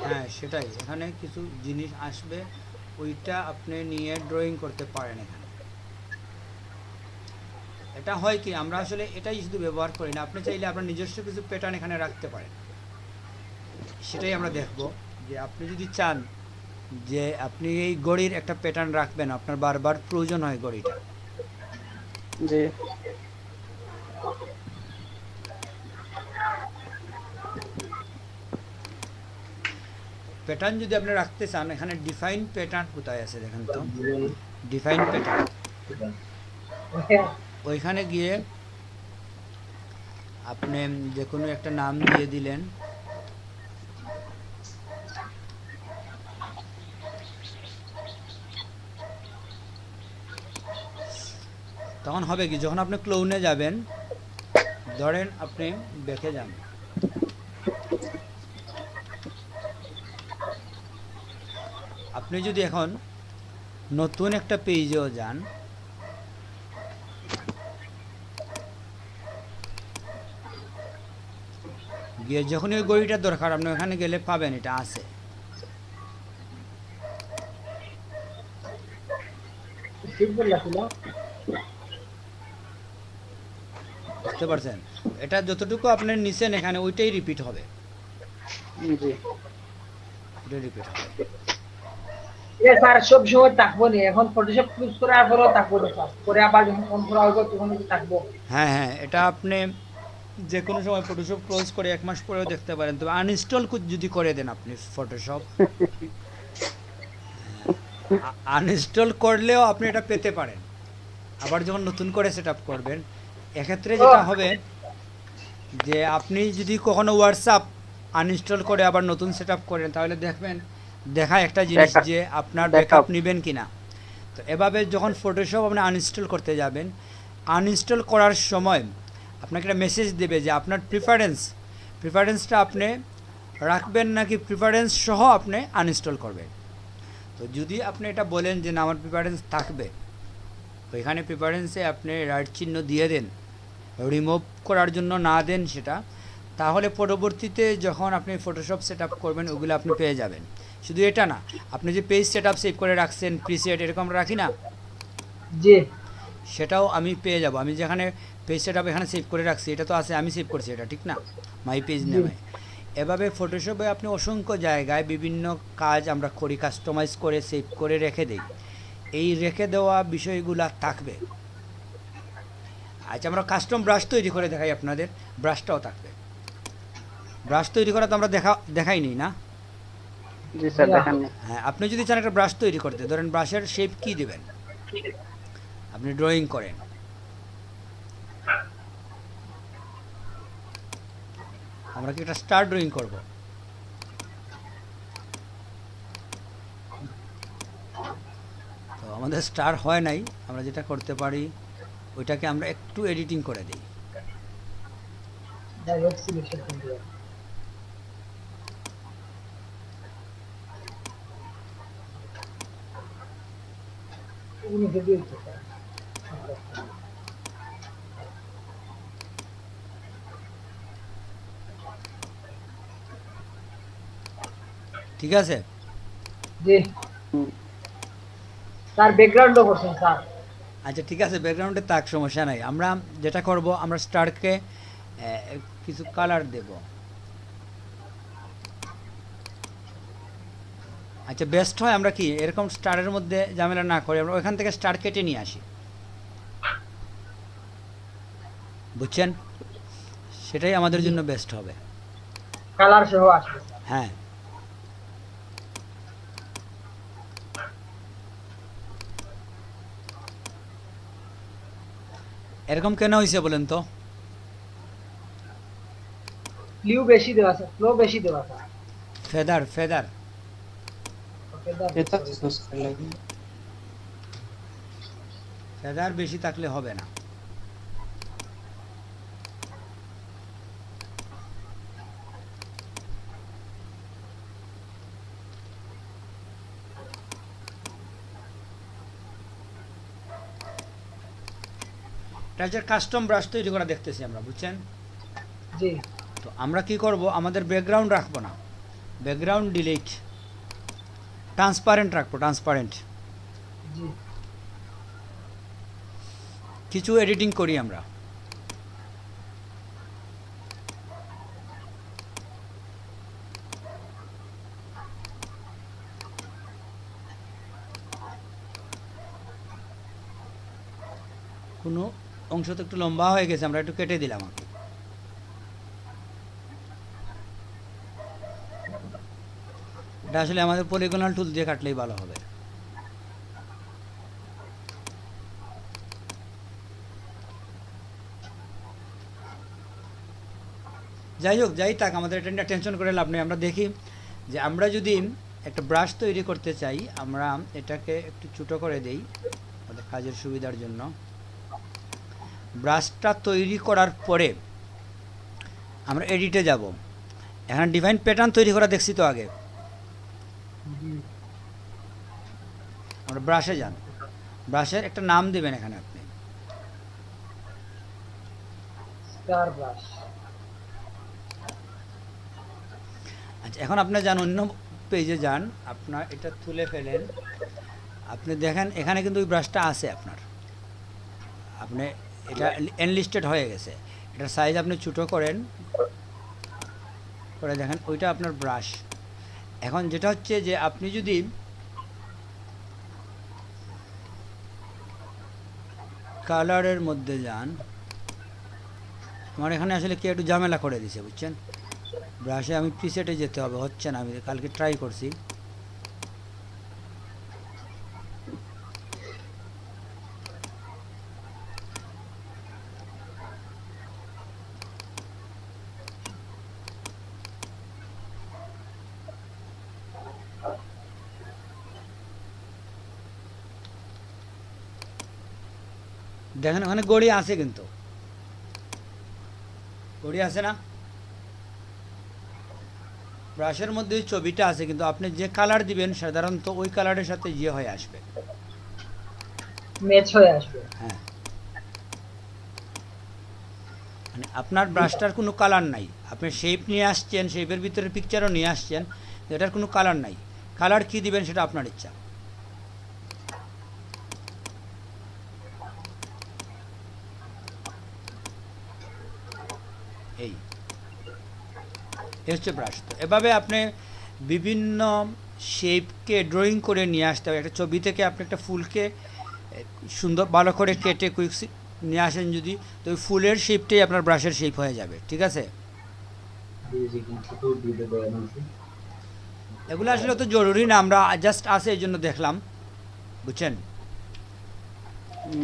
[SPEAKER 3] হ্যাঁ সেটাই, এখানে কিছু জিনিস আসবে, ওইটা আপনি নিয়ে ড্রয়িং করতে পারেন এখানে। এটা হয় কি, আমরা আসলে এটাই শুধু ব্যবহার করি না, আপনি চাইলে আপনার নিজস্ব কিছু প্যাটার্ন এখানে রাখতে পারেন। সেটাই আমরা দেখব, যে আপনি যদি চান যে আপনি এই ঘড়ির একটা প্যাটার্ন রাখবেন, আপনার বারবার প্রয়োজন হয় ঘড়িটা,
[SPEAKER 1] জি
[SPEAKER 3] প্যাটার্ন যদি আপনি রাখতে চান, এখানে ডিফাইন প্যাটার্ন কোথায় আছে দেখেন তো, ডিফাইন প্যাটার্ন, ওইখানে গিয়ে আপনি যে কোনো একটা নাম দিয়ে দিলেন, তখন হবে কি, যখন আপনি ক্লোনে যাবেন, ধরেন আপনি দেখে যান, আপনি যদি এখন নতুন একটা পেজেও যান, গিয়ে যখনই ওই ঘড়িটার দরকার আপনি ওখানে গেলে পাবেন, এটা আছে। বুঝতে পারছেন? এটা যতটুকু আপনি নিছেন এখানে ওইটাই রিপিট হবে,
[SPEAKER 1] জি
[SPEAKER 3] ওইটাই রিপিট হবে।
[SPEAKER 2] এ স্যার সব সময় থাকবো নি, এখন ফটোশপ ক্লোজ করার পরেও থাকবো না স্যার, পরে আবার যখন অন করা হবে তখন কি থাকবো?
[SPEAKER 3] হ্যাঁ হ্যাঁ, এটা আপনি যে কোনো সময় ফটোশপ ক্লোজ করে 1 মাস পরেও দেখতে পারেন, তবে আনইনস্টল যদি করে দেন আপনি ফটোশপ, আনইনস্টল করলেও আপনি এটা পেতে পারেন, আবার যখন নতুন করে সেট আপ করবেন। এক্ষেত্রে যেটা হবে যে আপনি যদি কখনো হোয়াটসঅ্যাপ আনইনস্টল করে আবার নতুন সেট আপ করেন, তাহলে দেখবেন দেখা একটা জিনিস যে আপনার ব্যাকআপ নেবেন কিনা। তো এভাবে যখন ফটোশপ আপনি আনইনস্টল করতে যাবেন, আনইনস্টল করার সময় আপনাকে একটা মেসেজ দেবে যে আপনার প্রিফারেন্সটা আপনি রাখবেন নাকি প্রিফারেন্স সহ আপনি আনইনস্টল করবেন। তো যদি আপনি এটা বলেন যে না আমার প্রিফারেন্স থাকবে, ওইখানে প্রিফারেন্সে আপনি রাইট চিহ্ন দিয়ে দেন, রিমুভ করার জন্য না দেন সেটা, তাহলে পরবর্তীতে যখন আপনি ফটোশপ সেট আপ করবেন ওগুলো আপনি পেয়ে যাবেন। শুধু এটা না, আপনি যে পেজ সেট আপ সেভ করে রাখছেন, প্রিসেট এরকম রাখি না,
[SPEAKER 2] জি
[SPEAKER 3] সেটাও আমি পেয়ে যাব। আমি যেখানে পেজ সেট আপ এখানে সেভ করে রাখছি, এটা তো আছে, আমি সেভ করছি এটা, ঠিক না, মাই পেজ নামে। এভাবে ফটোশপে আপনি অসংখ্য জায়গায় বিভিন্ন কাজ আমরা করি, কাস্টমাইজ করে সেভ করে রেখে দিই, এই রেখে দেওয়া বিষয়গুলা থাকবে। আচ্ছা, আমরা কাস্টম ব্রাশ তৈরি করে দেখাই আপনাদের, ব্রাশটাও থাকবে। ব্রাশ তৈরি করা তো আমরা দেখাইনি না?
[SPEAKER 1] জি স্যার দেখাননি।
[SPEAKER 3] হ্যাঁ, আপনি যদি চান একটা ব্রাশ তৈরি করতে, ধরেন ব্রাশের শেপ কি দেবেন, আপনি ড্রয়িং করেন, আমরা কি একটা স্টার ড্রয়িং করব, তো আমাদের স্টার হয় নাই, আমরা যেটা করতে পারি ওইটাকে আমরা একটু এডিটিং করে দিই।
[SPEAKER 2] ডাইরেক্ট সিলেকশন করতে হবে। উনি যদি ইচ্ছে করে।
[SPEAKER 3] ঠিক আছে?
[SPEAKER 2] জি
[SPEAKER 1] হুম,
[SPEAKER 2] স্যার ব্যাকগ্রাউন্ডও করছেন স্যার।
[SPEAKER 3] আচ্ছা ঠিক আছে, ব্যাকগ্রাউন্ডে তাক সমস্যা নাই। আমরা যেটা করব, আমরা স্টারকে কিছু কালার দেব। আচ্ছা, বেস্ট হয় আমরা কি এরকম স্টারের মধ্যে ঝামেলা না করে আমরা ওইখান থেকে স্টার কেটে নিয়ে আসি, বুঝছেন? সেটাই আমাদের জন্য বেস্ট হবে।
[SPEAKER 2] কালার সহ আসবে স্যার।
[SPEAKER 3] হ্যাঁ, এরকম কেন হয়েছে বলেন তো?
[SPEAKER 2] ফ্লিউ বেশি দেওয়া স্যার, ফ্লো বেশি দেওয়া স্যার।
[SPEAKER 3] ফেদার ফেদার
[SPEAKER 2] ওকে দাও।
[SPEAKER 1] এটা চুজ করলে
[SPEAKER 3] ফেদার বেশি থাকলে হবে না। এটা হচ্ছে কাস্টম ব্রাশ তৈরি করা দেখতেছি আমরা, বুঝছেন?
[SPEAKER 2] জি
[SPEAKER 3] তো আমরা কি করব, আমাদের ব্যাকগ্রাউন্ড রাখবো না, ব্যাকগ্রাউন্ড ডিলিট, ট্রান্সপারেন্ট রাখবো, ট্রান্সপারেন্ট।
[SPEAKER 2] জি
[SPEAKER 3] কিছু এডিটিং করি আমরা। কোনো অংশ তো একটু লম্বা হয়ে গেছে, আমরা একটু কেটে দিলাম আর কি। এটা আসলে আমাদের পলিগনাল টুল দিয়ে কাটলেই ভালো হবে। যাই হোক, যাই থাক, আমাদের এটা নিয়ে টেনশন করে লাভ নেই। আমরা দেখি যে আমরা যদি একটা ব্রাশ তৈরি করতে চাই, আমরা এটাকে একটু ছোটো করে দেই আমাদের কাজের সুবিধার জন্য। ব্রাশটা তৈরি করার পরে আমরা এডিটে যাব। এখানে ডিভাইন প্যাটার্ন তৈরি করা দেখছি তো আগে, আমরা ব্রাশে যান, ব্রাশের একটা নাম দেবেন এখানে আপনি।
[SPEAKER 2] Star brush.
[SPEAKER 3] আচ্ছা, এখন আপনি যান অন্য পেজে যান, আপনার এটা তুলে ফেলেন, আপনি দেখেন এখানে কিন্তু ওই ব্রাশটা আছে আপনার, আপনি এটা এনলিস্টেড হয়ে গেছে। এটার সাইজ আপনি ছোটো করেন, করে দেখেন ওইটা আপনার ব্রাশ। এখন যেটা হচ্ছে যে আপনি যদি কালারের মধ্যে যান, আমার এখানে আসলে কি একটু ঝামেলা করে দিছে, বুঝছেন? ব্রাশে আমি প্রিসেটে যেতে হবে, হচ্ছে না। আমি কালকে ট্রাই করছি, দেখেন ওখানে গড়ি আছে, কিন্তু গড়ি আছে না, ব্রাশের মধ্যে ওই ছবিটা আছে, কিন্তু আপনি যে কালার দিবেন সাধারণত ওই কালারের সাথে ইয়ে হয়ে আসবে,
[SPEAKER 2] ম্যাচ হয়ে আসবে।
[SPEAKER 3] হ্যাঁ। মানে আপনার ব্রাশটার কোনো কালার নাই, আপনি শেপ নিয়ে আসছেন, শেপের ভিতরে পিকচারও নিয়ে আসছেন, এটার কোনো কালার নাই। কালার কি দিবেন সেটা আপনার ইচ্ছা। এই হচ্ছে ব্রাশ। তো এভাবে আপনি বিভিন্ন শেপকে ড্রয়িং করে নিয়ে আসতে হবে। একটা ছবি থেকে আপনি একটা ফুলকে সুন্দর ভালো করে কেটে কুইক নিয়ে আসেন যদি, তো ওই ফুলের শেপটাই আপনার ব্রাশের শেপ হয়ে যাবে, ঠিক আছে? এগুলো আসলে তো জরুরি না, আমরা জাস্ট আছে এই জন্য দেখলাম, বুঝছেন?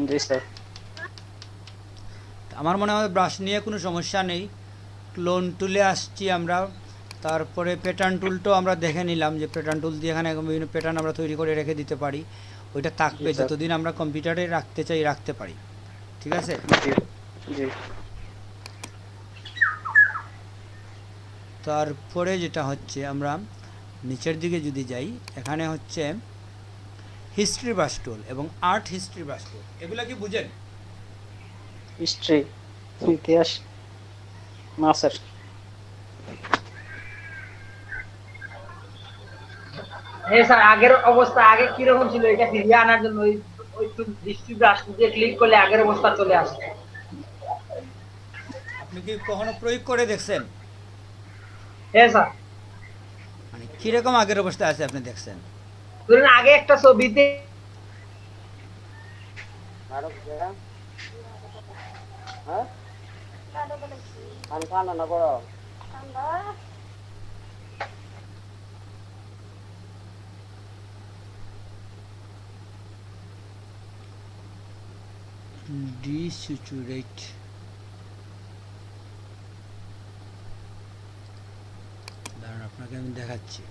[SPEAKER 1] জি স্যার।
[SPEAKER 3] আমার মনে হয় ব্রাশ নিয়ে কোনো সমস্যা নেই। ক্লোন টুলে আসছি আমরা, তারপরে প্যাটার্ন টুলটাও আমরা দেখে নিলাম যে প্যাটার্ন টুল দিয়ে এখানে বিভিন্ন প্যাটার্ন আমরা তৈরি করে রেখে দিতে পারি, ওইটা থাকবে
[SPEAKER 1] জি স্যার।
[SPEAKER 3] যতদিন আমরা কম্পিউটারে রাখতে চাই রাখতে পারি, ঠিক আছে?
[SPEAKER 1] জি জি
[SPEAKER 3] তারপরে যেটা হচ্ছে আমরা নিচের দিকে যদি যাই, এখানে হচ্ছে হিস্ট্রি ব্রাশ টুল এবং আর্ট হিস্ট্রি ব্রাশ টুল। এগুলা কি বুঝেন?
[SPEAKER 1] হিস্ট্রি, ইতিহাস না স্যার।
[SPEAKER 2] হ্যাঁ স্যার, আগের অবস্থা আগে কিরকম ছিল এটা ফিরিয়ে আনার জন্য ওই ওই দৃষ্টি ব্রাশ দিয়ে ক্লিক করলে আগের অবস্থা চলে আসে।
[SPEAKER 3] আপনি কি কখনো প্রয়োগ করে দেখছেন?
[SPEAKER 2] হ্যাঁ স্যার,
[SPEAKER 3] মানে কিরকম আগের অবস্থা আছে আপনি দেখছেন?
[SPEAKER 2] ধরুন আগে একটা ছবিতে
[SPEAKER 3] ডিস্যাচুরেট, দাঁড়ান আপনাকে আমি দেখাচ্ছি।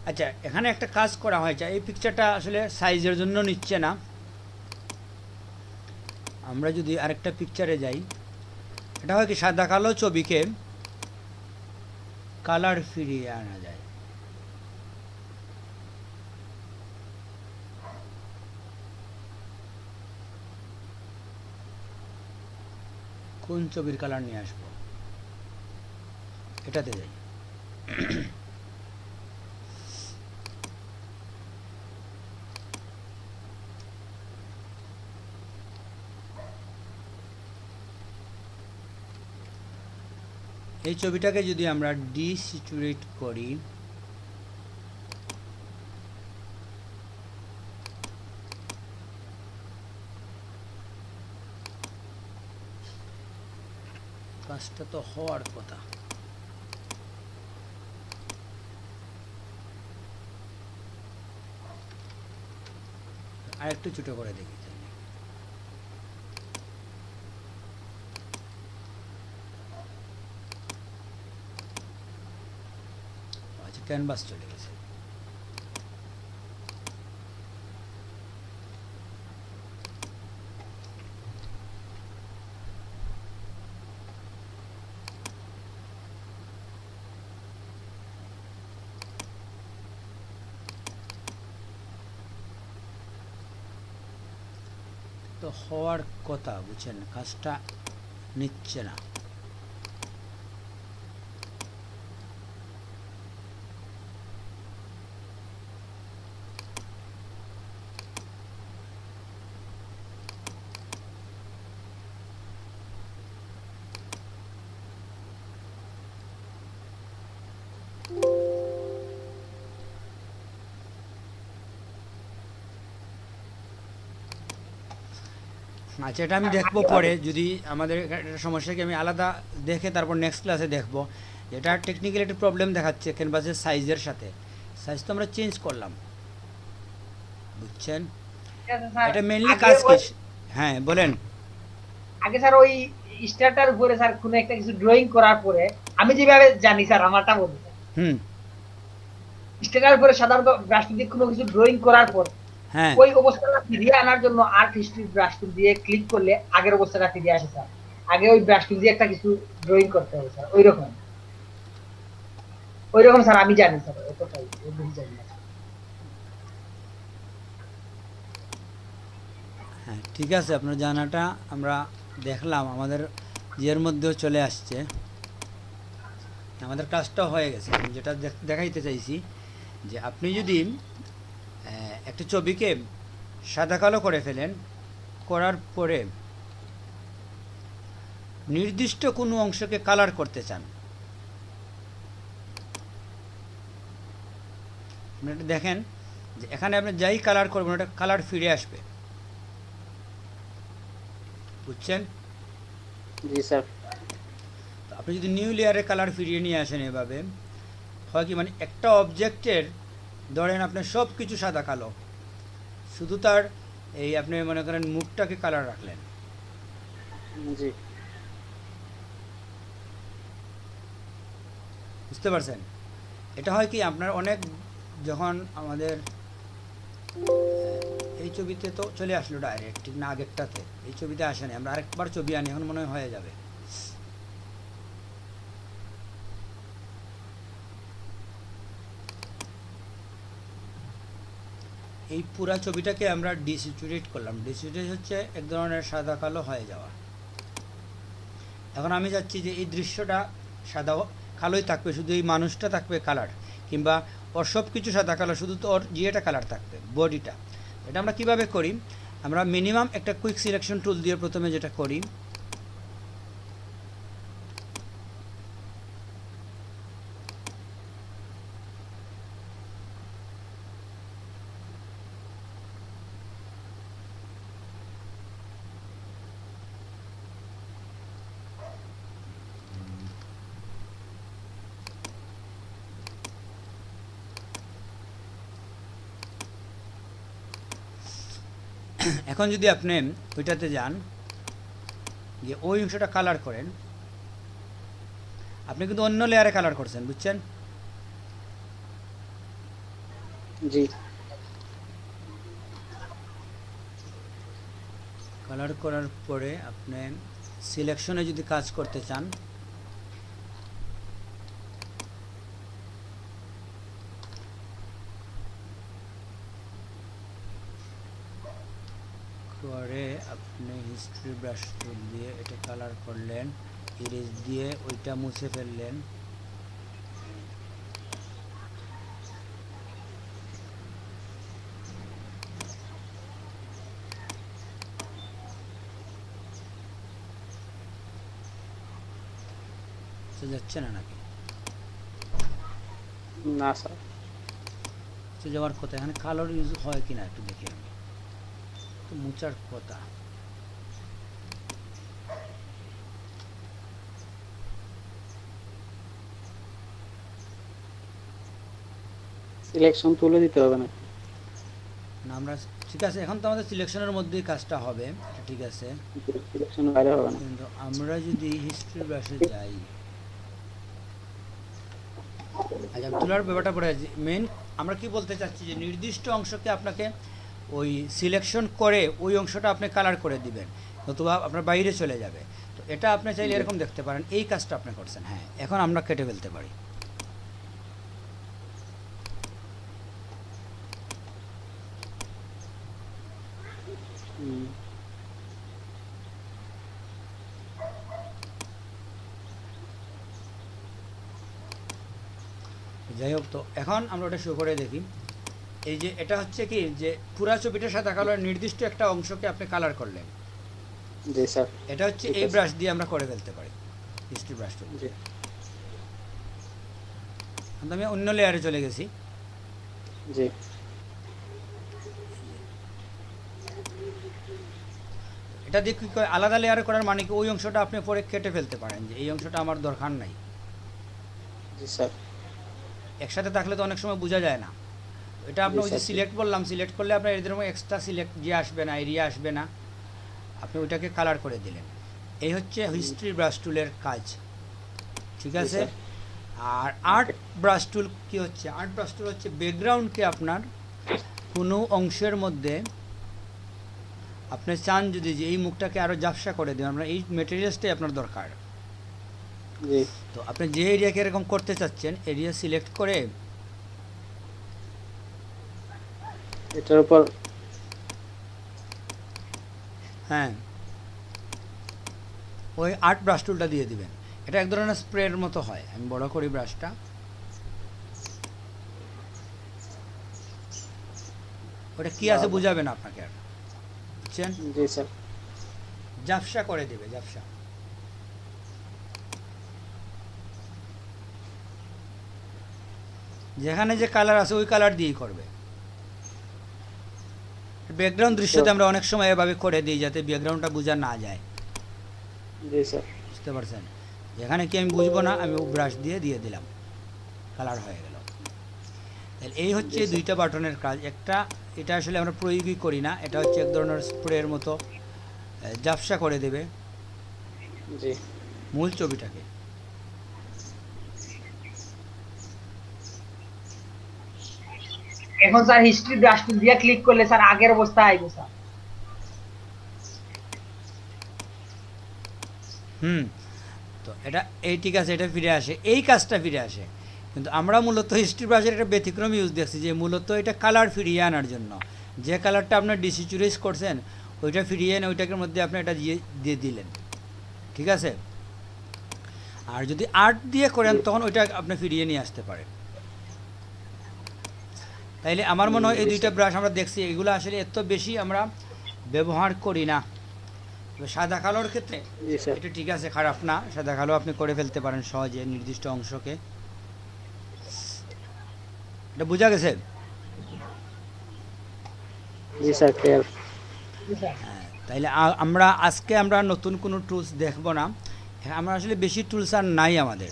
[SPEAKER 3] আচ্ছা, এখানে একটা কাজ করা হয়েছে, এই পিকচারটা আসলে সাইজের জন্য নিচ্ছে না। আমরা যদি আরেকটা পিকচারে যাই, এটা হয় কি সাদা কালো ছবিকে কালার ফিরিয়ে আনা যায়। কোন ছবির কালার নিয়ে আসবো, এটাতে যাই। এই ছবিটাকে যদি আমরা ডিস্যাচুরেট করি, কাজটা তো হওয়ার কথা। আর একটু ছোট করে দেখি তাহলে। আচ্ছা, ক্যানভাস চলে গেছে। তো হওয়ার কথা, বুঝছেন, কাজটা নিচ্ছে না। আচ্ছা, এটা আমি দেখবো পরে, যদি আমাদের একটা সমস্যাকে আমি আলাদা দেখে তারপর নেক্সট ক্লাসে দেখবো। এটা টেকনিক্যাল একটা প্রবলেম দেখাচ্ছে ক্যানভাসের সাইজের সাথে। সাইজ তো আমরা চেঞ্জ করলাম, বুঝছেন।
[SPEAKER 2] ঠিক আছে স্যার,
[SPEAKER 3] এটা মেইনলি
[SPEAKER 2] আগে
[SPEAKER 3] কাজ কি?
[SPEAKER 2] ওই-
[SPEAKER 3] হ্যাঁ বলেন।
[SPEAKER 2] আগে স্যার ওই স্টারটার উপরে স্যার কোনো একটা কিছু ড্রয়িং করার পরে আমি যেভাবে জানি স্যার আমারটা বলি,
[SPEAKER 3] হুম।
[SPEAKER 2] স্টারটার উপরে সাধারণত ব্রাশ দিয়ে কোনো কিছু ড্রয়িং করার পর
[SPEAKER 3] হ্যাঁ,
[SPEAKER 2] ওই অবস্থাটা ফিরিয়ে আনার জন্য আর্ট হিস্ট্রি ব্রাশ টুল দিয়ে ক্লিক করলে আগের অবস্থাটা ফিরে আসে স্যার। আগে ওই ব্রাশ টুল দিয়ে একটা কিছু ড্রয়িং করতে হবে স্যার, ওইরকম স্যার আমি জানি স্যার, এতটাই এর বেশি জানি না।
[SPEAKER 3] হ্যাঁ, ঠিক আছে, আপনার জানাটা আমরা দেখলাম, আমাদের ইয়ের মধ্যেও চলে আসছে, আমাদের কাজটাও হয়ে গেছে। আমি যেটা দেখাইতে চাইছি যে আপনি যদি একটা ছবিকে সাদা কালো করে ফেলেন, করার পরে নির্দিষ্ট কোনো অংশকে কালার করতে চান, আপনি এটা দেখেন যে এখানে আপনি যাই কালার করবেন ওটা কালার ফিরে আসবে, বুঝছেন।
[SPEAKER 1] জি স্যার।
[SPEAKER 3] তো আপনি যদি নিউ লেয়ারে কালার ফিরিয়ে নিয়ে আসেন এভাবে, হয় কি, মানে একটা অবজেক্টের ধরেন আপনি সব কিছু সাদা কালো, শুধু তার এই আপনি মনে করেন মুখটাকে কালার রাখলেন,
[SPEAKER 1] জি
[SPEAKER 3] বুঝতে পারছেন। এটা হয় কি, আপনার অনেক, যখন আমাদের এই ছবিতে তো চলে আসলো ডাইরেক্ট, ঠিক না, আগেরটাতে এই ছবিতে আসেনি, আমরা আরেকবার ছবি আনি, এখন মনে হয় হয়ে যাবে। এই পুরা ছবিটাকে আমরা ডিস্যাচুরেট করলাম। ডিস্যাচুরেট হচ্ছে এক ধরনের সাদা কালো হয়ে যাওয়া। এখন আমি চাচ্ছি যে এই দৃশ্যটা সাদা কালোই থাকবে, শুধু এই মানুষটা থাকবে কালার, কিংবা ওর সব কিছু সাদা কালো, শুধু তো ওর ইয়েটা কালার থাকবে, বডিটা। এটা আমরা কিভাবে করি, আমরা মিনিমাম একটা কুইক সিলেকশন টুল দিয়ে প্রথমে যেটা করি, এখন যদি আপনি ওইটাতে যান, যে ওই অংশটা কালার করেন, আপনি কিন্তু অন্য লেয়ারে কালার করছেন, বুঝছেন।
[SPEAKER 1] জি
[SPEAKER 3] কালার করার পরে আপনি সিলেকশনে যদি কাজ করতে চান, করে আপনি হিস্ট্রি ব্রাশ টুল দিয়ে এটা কালার করলেন, ইরেজ দিয়ে ওইটা মুছে ফেললেন। যাচ্ছে না নাকি?
[SPEAKER 1] না স্যার।
[SPEAKER 3] যাওয়ার কথা, এখানে কালার ইউজ হয় কিনা একটু দেখি আমি, তো মুচার কথা।
[SPEAKER 1] সিলেকশন তুলে দিতে হবে না?
[SPEAKER 3] না, আমরা ঠিক আছে, এখন তো আমাদের সিলেকশনের মধ্যেই কাজটা হবে, এটা ঠিক আছে।
[SPEAKER 1] সিলেকশন বাইরে হবে না।
[SPEAKER 3] কিন্তু আমরা যদি হিস্ট্রি ব্রাশে যাই, আচ্ছা আমি তোলার ব্যাপারটা পড়ে আছি। মেন আমরা কি বলতে চাচ্ছি যে নির্দিষ্ট অংশকে আপনাকে ওই সিলেকশন করে ওই অংশটা আপনি কালার করে দিবেন, নতুবা আপনার বাইরে চলে যাবে। তো এটা আপনি চাইলে এরকম দেখতে পারেন, এই কাজটা আপনি করছেন। হ্যাঁ, এখন আমরা কেটে ফেলতে পারি।
[SPEAKER 1] হুম।
[SPEAKER 3] যাই হোক, তো এখন আমরা ওটা শো করে দেখি। এই যে এটা হচ্ছে কি যে পুরা ছবিটার সাদা কালার নির্দিষ্ট একটা অংশকে আপনি কালার করলেন।
[SPEAKER 1] জি স্যার।
[SPEAKER 3] এটা হচ্ছে
[SPEAKER 1] ঠিক
[SPEAKER 3] এই
[SPEAKER 1] আছে।
[SPEAKER 3] ব্রাশ দিয়ে আমরা করে ফেলতে পারি, হিস্ট্রি ব্রাশ।
[SPEAKER 1] জি
[SPEAKER 3] আমি অন্য লেয়ারে চলে গেছি।
[SPEAKER 1] জি
[SPEAKER 3] এটা দিয়ে কি করে আলাদা লেয়ারে করার মানে কি ওই অংশটা আপনি পরে কেটে ফেলতে পারেন, যে এই অংশটা আমার দরকার নাই।
[SPEAKER 1] জি স্যার।
[SPEAKER 3] একসাথে থাকলে তো অনেক সময় বোঝা যায় না। এটা আপনি
[SPEAKER 1] জি
[SPEAKER 3] ওই যে
[SPEAKER 1] স্যার।
[SPEAKER 3] সিলেক্ট বললাম, সিলেক্ট করলে আপনার এদের মধ্যে এক্সট্রা সিলেক্ট যে আসবে না, এরিয়া আসবে না, আপনি ওইটাকে কালার করে দিলেন। এই হচ্ছে হিস্ট্রি ব্রাশ টুলের কাজ, ঠিক
[SPEAKER 1] জি
[SPEAKER 3] আছে।
[SPEAKER 1] স্যার।
[SPEAKER 3] আর আর্ট ব্রাশ টুল কি হচ্ছে? আর্ট ব্রাশ টুল হচ্ছে ব্যাকগ্রাউন্ডকে আপনার কোনো অংশের মধ্যে আপনি চান যদি যে এই মুখটাকে আরও ঝাপসা করে দেবেন, আপনার এই মেটেরিয়ালসটাই আপনার দরকার।
[SPEAKER 1] জি
[SPEAKER 3] তো আপনি যে এরিয়াকে এরকম করতে চাচ্ছেন, এরিয়া সিলেক্ট করে
[SPEAKER 1] এটার উপর
[SPEAKER 3] হ্যাঁ ওই আর্ট ব্রাশ টুলটা দিয়ে দিবেন। এটা এক ধরনের স্প্রের মতো হয়। আমি বড় করি ব্রাশটা। ওটা কি আছে বুঝাবে না আপনাকে আর, বুঝছেন?
[SPEAKER 1] জি স্যার।
[SPEAKER 3] ঝাপসা করে দেবে, ঝাপসা। যেখানে যে কালার আছে ওই কালার দিয়েই করবে। ব্যাকগ্রাউন্ড দৃশ্যতে আমরা অনেক সময় এভাবে করে দিই যাতে ব্যাকগ্রাউন্ডটা বোঝা না যায়,
[SPEAKER 1] জি স্যার।
[SPEAKER 3] বুঝতে পারছেন? যেখানে কি আমি বুঝবো না, আমি ব্রাশ দিয়ে দিয়ে দিলাম, কালার হয়ে গেল। তাহলে এই হচ্ছে দুইটা বাটনের কাজ। একটা এটা আসলে আমরা প্রয়োগই করি না, এটা হচ্ছে এক ধরনের স্প্রের মতো, ঝাপসা করে দেবে
[SPEAKER 1] জি
[SPEAKER 3] মূল ছবিটাকে।
[SPEAKER 2] এখন স্যার হিস্ট্রি ব্রাশ টুল দিয়ে ক্লিক করলে স্যার আগের অবস্থা আইবে স্যার।
[SPEAKER 3] তো এটা এই ঠিক আছে, এটা ফিরে আসে, এই কাজটা ফিরে আসে। কিন্তু আমরা মূলত হিস্ট্রি ব্রাশের একটা ব্যতিক্রম ইউজ দেখছি, যে মূলত এটা কালার ফিরিয়ে আনার জন্য। যে কালারটা আপনার ডিসিচুরাইজ করছেন ওইটা ফিরিয়ে এনে ওইটাকে মধ্যে আপনি এটা দিয়ে দিলেন, ঠিক আছে। আর যদি আর্ট দিয়ে করেন তখন ওইটা আপনি ফিরিয়ে নিয়ে আসতে পারেন। তাইলে আমার মনে হয় এই দুইটা ব্রাশ আমরা দেখছি, এগুলো আসলে এত বেশি আমরা ব্যবহার করি না। সাদা কালোর ক্ষেত্রে
[SPEAKER 1] জি স্যার।
[SPEAKER 3] এটা ঠিক আছে, খারাপ না। সাদা কালো আপনি করে ফেলতে পারেন সহজে নির্দিষ্ট অংশকে। এটা বোঝা গেছে?
[SPEAKER 1] জি স্যার ক্লিয়ার।
[SPEAKER 3] তাইলে আমরা আজকে আমরা নতুন কোনো টুলস দেখব না। হ্যাঁ, আমরা আসলে বেশি টুলস আর নাই আমাদের।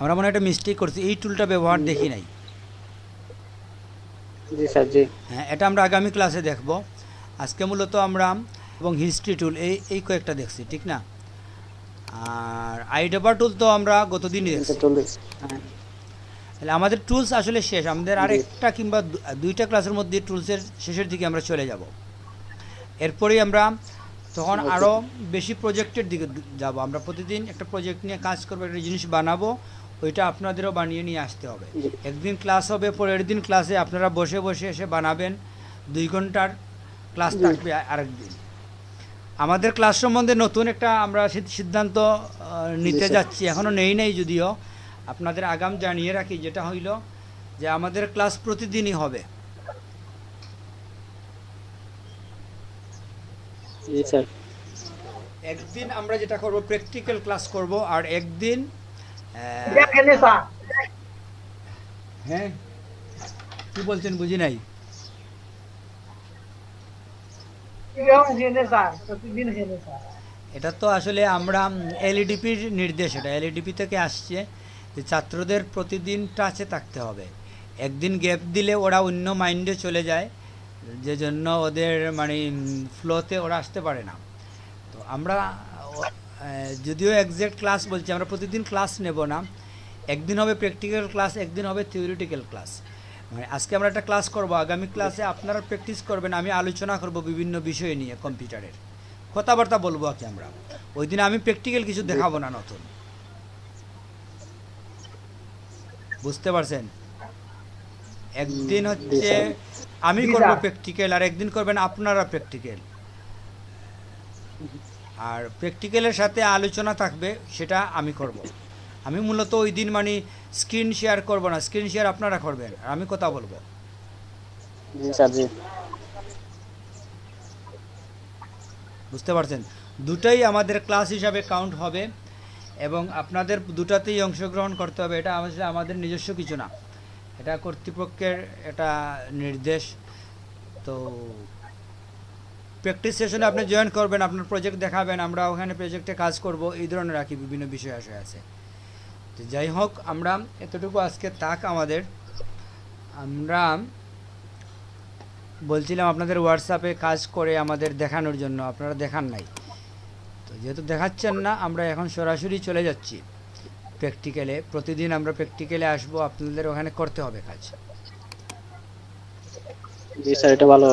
[SPEAKER 3] আমরা মনে হয় একটা মিস্টেক করছি, এই টুলটা ব্যবহার দেখি নাই।
[SPEAKER 1] জি স্যার। জি
[SPEAKER 3] হ্যাঁ, এটা আমরা আগামী ক্লাসে দেখব। আজকে মূলত আমরা এবং হিস্ট্রি টুল এই কয়েকটা দেখছি, ঠিক না? আর আইডাবা টুল তো আমরা গতদিনই দেখছি।
[SPEAKER 1] চল্লিশ। হ্যাঁ
[SPEAKER 3] তাহলে আমাদের টুলস আসলে শেষ, আমাদের আর একটা কিংবা দুইটা ক্লাসের মধ্যে টুলসের শেষের দিকে আমরা চলে যাব। এরপরেই আমরা তখন আরও বেশি প্রজেক্টের দিকে যাব। আমরা প্রতিদিন একটা প্রজেক্ট নিয়ে কাজ করবো, একটা জিনিস বানাবো, ওইটা আপনাদেরও বানিয়ে নিয়ে আসতে হবে। একদিন ক্লাস হবে, পরের দিন ক্লাসে আপনারা বসে বসে এসে বানাবেন, 2 ঘন্টার ক্লাস থাকবে আরেকদিন। আমাদের ক্লাস সম্বন্ধে নতুন একটা আমরা সিদ্ধান্ত নিতে যাচ্ছি, এখনও নেই যদিও, আপনাদের আগাম জানিয়ে রাখি, যেটা হইল যে আমাদের ক্লাস প্রতিদিনই হবে।
[SPEAKER 1] জি স্যার।
[SPEAKER 3] একদিন আমরা যেটা করব প্র্যাকটিক্যাল ক্লাস করব, আর একদিন
[SPEAKER 2] দেখেন স্যার,
[SPEAKER 3] হ্যাঁ কি বলছেন বুঝি নাই।
[SPEAKER 2] স্যার প্রতিদিন খেলে স্যার।
[SPEAKER 3] এটা তো আসলে আমরা এলইডিপির নির্দেশ, এটা এলইডিপি থেকে আসছে যে ছাত্রদের প্রতিদিন টাচে থাকতে হবে। একদিন গ্যাপ দিলে ওরা অন্য মাইন্ডে চলে যায়, যে জন্য ওদের মানে ফ্লোতে ওরা আসতে পারে না। তো আমরা যদিও এক্সাক্ট ক্লাস বলছি, আমরা প্রতিদিন ক্লাস নেব না, একদিন হবে প্র্যাকটিক্যাল ক্লাস, একদিন হবে থিওরিটিক্যাল ক্লাস। মানে আজকে আমরা একটা ক্লাস করব, আগামী ক্লাসে আপনারা প্র্যাকটিস করবেন, আমি আলোচনা করব বিভিন্ন বিষয় নিয়ে, কম্পিউটারের কথাবার্তা বলবো আর কি। আমরা ওই দিন আমি প্র্যাকটিক্যাল কিছু দেখাবো না নতুন, বুঝতে পারছেন? একদিন হচ্ছে আমি করব প্র্যাকটিক্যাল, আর একদিন করবেন আপনারা প্র্যাকটিক্যাল। আর প্র্যাকটিক্যালের সাথে আলোচনা থাকবে, সেটা আমি করব। আমি মূলত ওই দিন মানে স্ক্রিন শেয়ার করব না, স্ক্রিন শেয়ার আপনারা করবেন আর আমি কথা বলবো।
[SPEAKER 1] জি স্যার। জি।
[SPEAKER 3] বুঝতে পারছেন? দুটাই আমাদের ক্লাস হিসাবে কাউন্ট হবে এবং আপনাদের দুটাতেই অংশগ্রহণ করতে হবে। এটা আসলে আমাদের নিজস্ব কিছু না, এটা কর্তৃপক্ষের এটা নির্দেশ। তো প্র্যাকটিস সেশনে আপনি জয়েন করবেন, আপনার প্রজেক্ট দেখাবেন, আমরা ওখানে প্রজেক্টে কাজ করব, এই ধরনের আর কি বিভিন্ন বিষয় আছে। তো যাই হোক, আমরা এতটুকু আজকে থাক আমাদের। আমরা বলছিলাম আপনাদের হোয়াটসঅ্যাপে কাজ করে আমাদের দেখানোর জন্য, আপনারা দেখান নাই। তো যেহেতু দেখাচ্ছেন না, আমরা এখন সরাসরি চলে যাচ্ছি প্র্যাকটিক্যালে। প্রতিদিন আমরা প্র্যাকটিক্যালে আসবো, আপনাদের ওখানে করতে হবে কাজ।
[SPEAKER 1] জি স্যার, এটা ভালো।